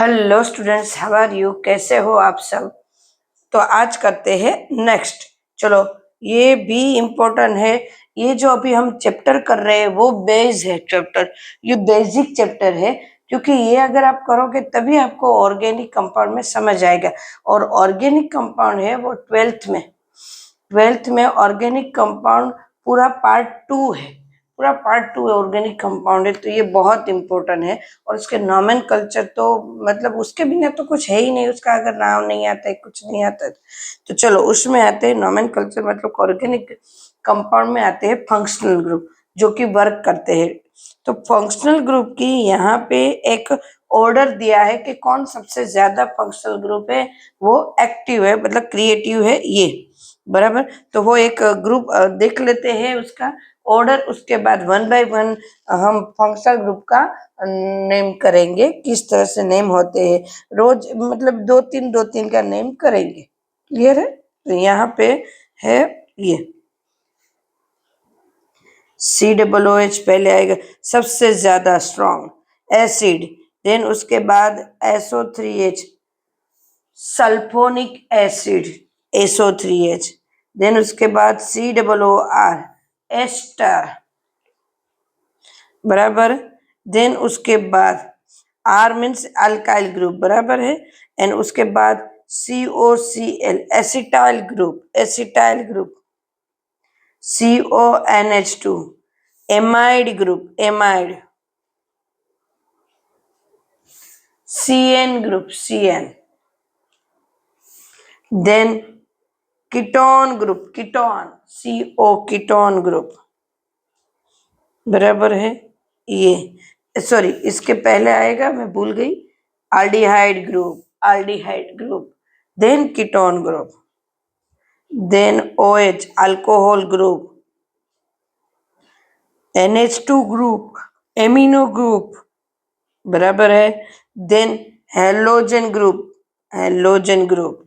Hello students, how are you? कैसे हो आप सब? तो आज करते हैं नेक्स्ट। चलो, ये भी इम्पोर्टेंट है। ये जो अभी हम चैप्टर कर रहे हैं वो बेस है चैप्टर, ये बेसिक चैप्टर है, क्योंकि ये अगर आप करोगे तभी आपको ऑर्गेनिक कंपाउंड में समझ आएगा। और ऑर्गेनिक कंपाउंड है वो ट्वेल्थ में ऑर्गेनिक कंपाउंड पूरा पार्ट 2 है, पूरा पार्ट 2 है, ऑर्गेनिक कंपाउंड है। तो ये बहुत इंपॉर्टेंट है। और उसके नॉमेनकल्चर तो मतलब उसके बिना तो कुछ है ही नहीं, उसका अगर नाम नहीं आता है, कुछ नहीं आता है। तो चलो उसमें आते हैं नॉमेनकल्चर, मतलब ऑर्गेनिक कंपाउंड में आते हैं फंक्शनल ग्रुप जो कि वर्क करते हैं। तो फंक्शनल ग्रुप की यहाँ पे एक ऑर्डर दिया है कि कौन सबसे ज्यादा फंक्शनल ग्रुप है, वो एक्टिव है, मतलब क्रिएटिव है ये, बराबर। तो वो एक ग्रुप देख लेते हैं उसका ऑर्डर, उसके बाद 1 बाय 1 हम फंक्शनल ग्रुप का नेम करेंगे, किस तरह से नेम होते हैं रोज, मतलब दो तीन का नेम करेंगे। क्लियर है? तो यहाँ पे है ये COOH पहले आएगा, सबसे ज्यादा स्ट्रॉन्ग एसिड। देन उसके बाद SO3H, sulphonic acid, SO3H। Then उसके बाद COOR, एस्टर, बराबर। देन उसके बाद R मीन्स अल्काइल ग्रुप, बराबर है। एंड उसके बाद COCl, acetyl group, CONH2, amide group, amide. CN group, CN। Then ketone group, ketone, CO, ketone group, बराबर है। ये सॉरी, इसके पहले आएगा, मैं भूल गई, aldehyde group, then ketone group, then OH, alcohol group, NH2 group, amino group, बराबर है। देन हेलोजन ग्रुप,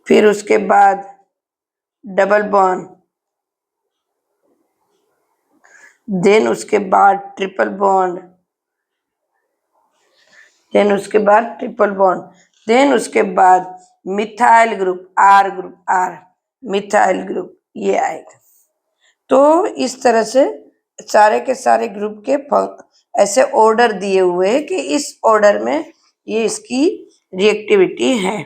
फिर उसके बाद डबल बॉन्ड, देन उसके बाद ट्रिपल बॉन्ड, देन उसके बाद देन उसके बाद methyl group, R, methyl group, ये आएगा। तो इस तरह से सारे के सारे ग्रुप के ऐसे ऑर्डर दिए हुए हैं कि इस ऑर्डर में ये इसकी रिएक्टिविटी है।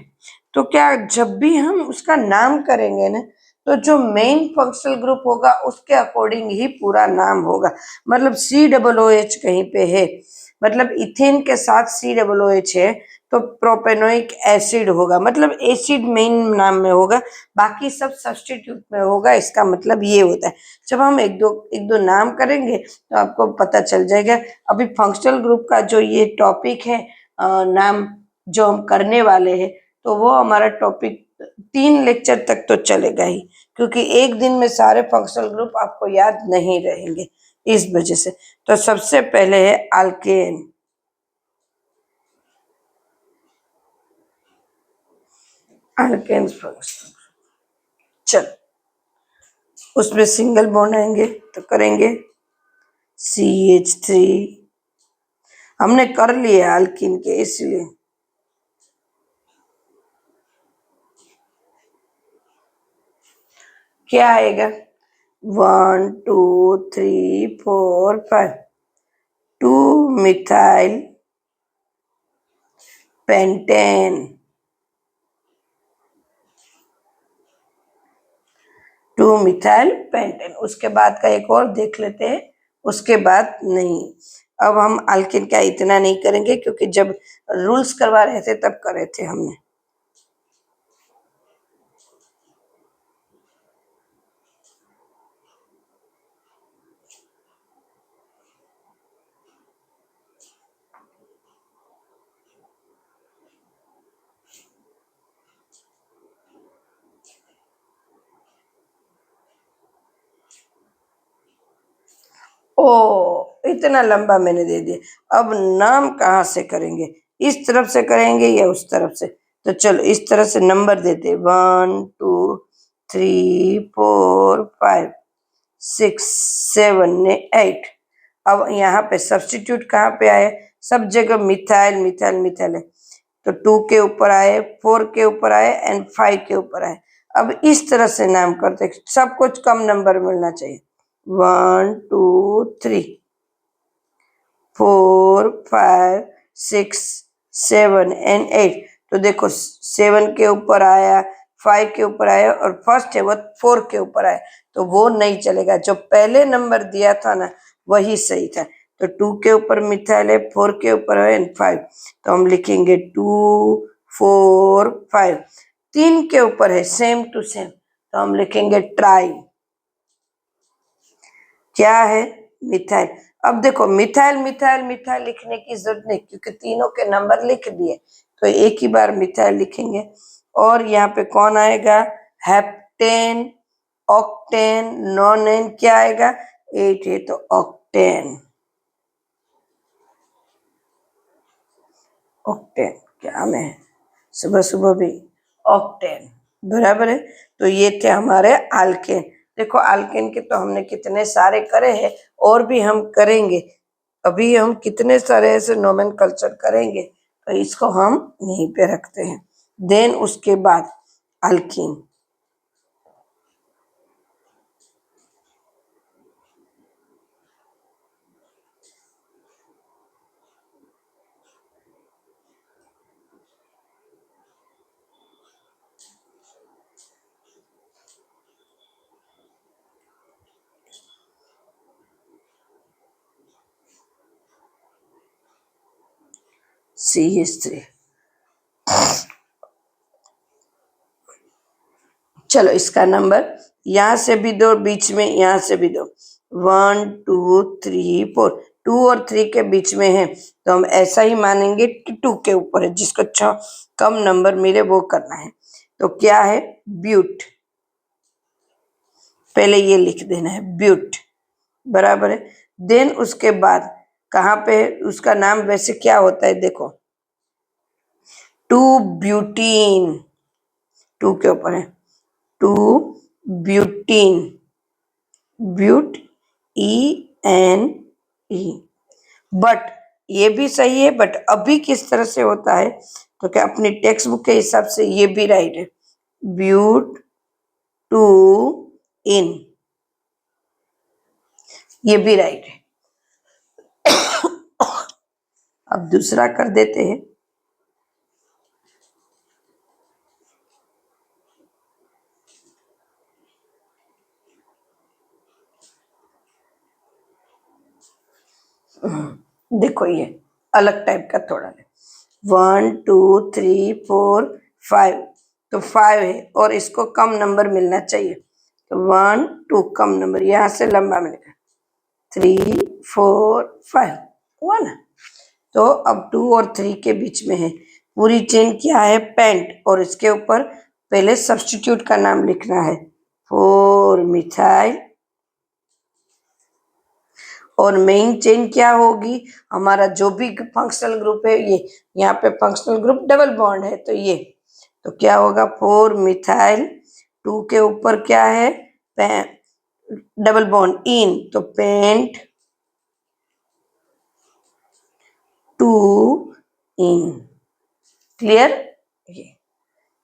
तो क्या जब भी हम उसका नाम करेंगे ना, तो जो मेन फंक्शनल ग्रुप होगा उसके अकॉर्डिंग ही पूरा नाम होगा। मतलब COOH कहीं पे है, मतलब इथेन के साथ COOH है, तो प्रोपेनोइक एसिड होगा, मतलब एसिड मेन नाम में होगा, बाकी सब सब्स्टिट्यूट में होगा। इसका मतलब ये होता है। जब हम एक दो नाम करेंगे तो आपको पता चल जाएगा। अभी फंक्शनल ग्रुप का जो ये टॉपिक है, नाम जो हम करने वाले हैं, तो वो हमारा टॉपिक 3 लेक्चर तक तो चलेगा ही, क्योंकि एक दिन में सारे फंक्शनल ग्रुप आपको याद नहीं रहेंगे, इस वजह से। तो सबसे पहले है अल्केन, फंक्शनल। चलो उसमें सिंगल बॉन्ड आएंगे तो करेंगे CH3, हमने कर लिया अल्किन के, इसलिए क्या आएगा 1 2 3 4 5, 2 मिथाइल पेंटेन, 2 मिथाइल पेंटेन। उसके बाद का एक और देख लेते हैं, उसके बाद नहीं। अब हम अल्किन का इतना नहीं करेंगे, क्योंकि जब रूल्स करवा रहे थे तब करे थे हमने। ओ, इतना लंबा मैंने दे दिया। अब नाम कहाँ से करेंगे, इस तरफ से करेंगे या उस तरफ से? तो चलो इस तरह से नंबर देते, 1 2 3 4 5 6 7 8। अब यहाँ पे सब्स्टिट्यूट कहाँ पे आए, सब जगह मिथाइल मिथाइल मिथाइल है। तो 2 के ऊपर आए, 4 के ऊपर आए एंड 5 के ऊपर आए। अब इस तरह से नाम करते, सब कुछ कम नंबर मिलना चाहिए। 1 2 3 4 5 6 7 एंड 8। तो देखो 7 के ऊपर आया, 5 के ऊपर आया और फर्स्ट है वो 4 के ऊपर आया, तो वो नहीं चलेगा। जो पहले नंबर दिया था ना वही सही था। तो 2 के ऊपर मिथाइल है, 4 के ऊपर है एंड 5, तो हम लिखेंगे 2 4 5। 3 के ऊपर है सेम टू सेम, तो हम लिखेंगे ट्राई। क्या है? मिथाइल। अब देखो मिथाइल मिथाइल मिथाइल लिखने की जरूरत नहीं, क्योंकि तीनों के नंबर लिख दिए, तो एक ही बार मिथाइल लिखेंगे। और यहाँ पे कौन आएगा? हेप्टेन, ऑक्टेन, नोनेन, क्या आएगा? 8 है तो ऑक्टेन। ऑक्टेन क्या में सुबह सुबह भी ऑक्टेन बराबर है। तो ये थे हमारे आल्केन। देखो आल्केन के तो हमने कितने सारे करे हैं, और भी हम करेंगे। अभी हम कितने सारे ऐसे नोमेनकल्चर करेंगे, तो इसको हम यहीं पे रखते हैं। देन उसके बाद अल्कीन। CH3। चलो इसका नंबर यहां से भी दो, बीच में यहां से भी दो। 1 2 3 4, 2 और 3 के बीच में है, तो हम ऐसा ही मानेंगे कि 2 के ऊपर है, जिसको कम नंबर मिले वो करना है। तो क्या है? ब्यूट। पहले ये लिख देना है ब्यूट, बराबर है। देन उसके बाद कहाँ पे उसका नाम वैसे क्या होता है? देखो 2 ब्यूटीन, 2 के ऊपर है 2 ब्यूटीन, ब्यूट, ENE। बट ये भी सही है, बट अभी किस तरह से होता है? तो क्या अपनी टेक्स्ट बुक के हिसाब से ये भी राइट है, ब्यूट टू इन, ये भी राइट है। अब दूसरा कर देते हैं। देखो ये अलग टाइप का थोड़ा है। 1 2 3 4 5, तो 5 है और इसको कम नंबर मिलना चाहिए, तो 1 2 कम नंबर यहां से लंबा मिलेगा, 3 4 5 हुआ ना। तो अब 2 और 3 के बीच में है, पूरी चेन क्या है? पेंट, और इसके ऊपर पहले सब्स्टिट्यूट का नाम लिखना है, 4 मिथाइल। और मेन चेन क्या होगी? हमारा जो भी फंक्शनल ग्रुप है, ये यहाँ पे फंक्शनल ग्रुप डबल बॉन्ड है, तो ये तो क्या होगा? 4 मिथाइल, 2 के ऊपर क्या है? डबल बॉन्ड इन, तो पेंट 2 इन। क्लियर? ये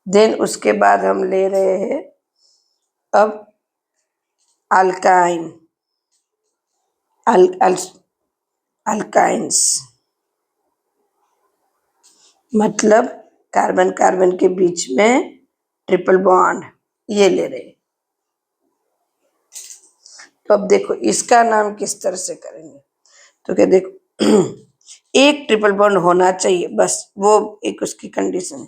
देन उसके बाद हम ले रहे हैं अब अल्काइन, अल्काइंस, मतलब कार्बन कार्बन के बीच में ट्रिपल बॉन्ड, ये ले रहे हैं। तो अब देखो इसका नाम किस तरह से करेंगे? तो क्या देखो एक ट्रिपल बॉन्ड होना चाहिए, बस वो एक उसकी कंडीशन है।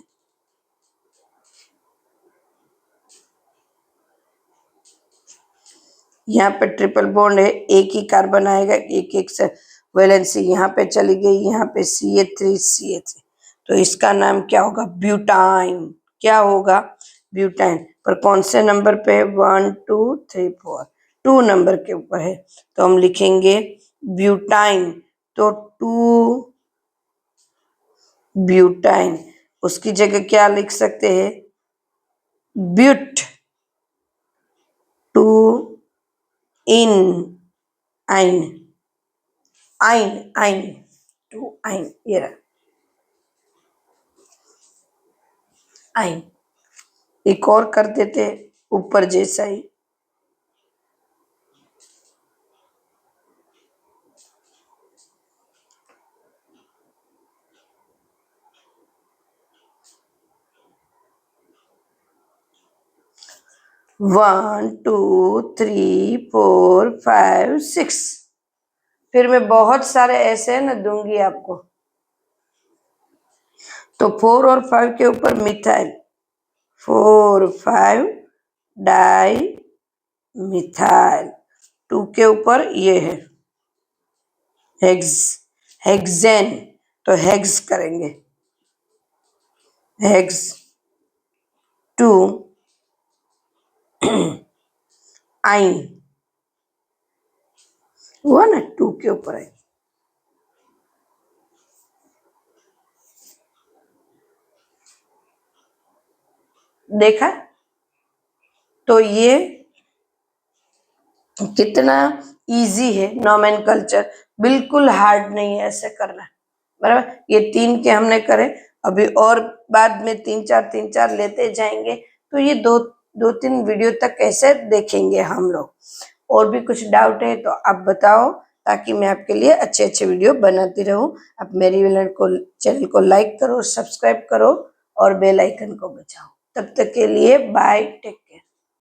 यहाँ पे ट्रिपल बॉन्ड है, एक ही कार्बन आएगा, एक एक से वैलेंसी यहाँ पे चली गई, यहाँ पे CH3 तो इसका नाम क्या होगा? ब्यूटाइन। क्या होगा? ब्यूटाइन। पर कौन से नंबर पे है? 1 2 3 4, 2 नंबर के ऊपर है, तो हम लिखेंगे ब्यूटाइन। तो 2 ब्यूटाइन, उसकी जगह क्या लिख सकते हैं? ब्यूट 2 इन आइन, आइन आइन 2 आइन, ये रहा आइन। एक और कर देते ऊपर जैसा ही, one two three four five six. फिर मैं बहुत सारे ऐसे ना दूंगी आपको। तो 4 और 5 के ऊपर मिथाइल, 4 5 डाई मिथाइल। 2 के ऊपर ये है हेक्स, हेक्सेन, तो हेक्स करेंगे, हेक्स 2 आइन, हुआ ना 2 के ऊपर है। देखा? तो ये कितना इजी है नोमेनकल्चर, बिल्कुल हार्ड नहीं है ऐसे करना, बराबर। ये 3 के हमने करे, अभी और बाद में 3 4 लेते जाएंगे, तो ये 2 3 वीडियो तक कैसे देखेंगे हम लोग। और भी कुछ डाउट है तो आप बताओ, ताकि मैं आपके लिए अच्छे अच्छे वीडियो बनाती रहूं। आप मेरी चैनल को लाइक करो, सब्सक्राइब करो और बेल आइकन को बजाओ। तब तक के लिए बाय, टेक केयर।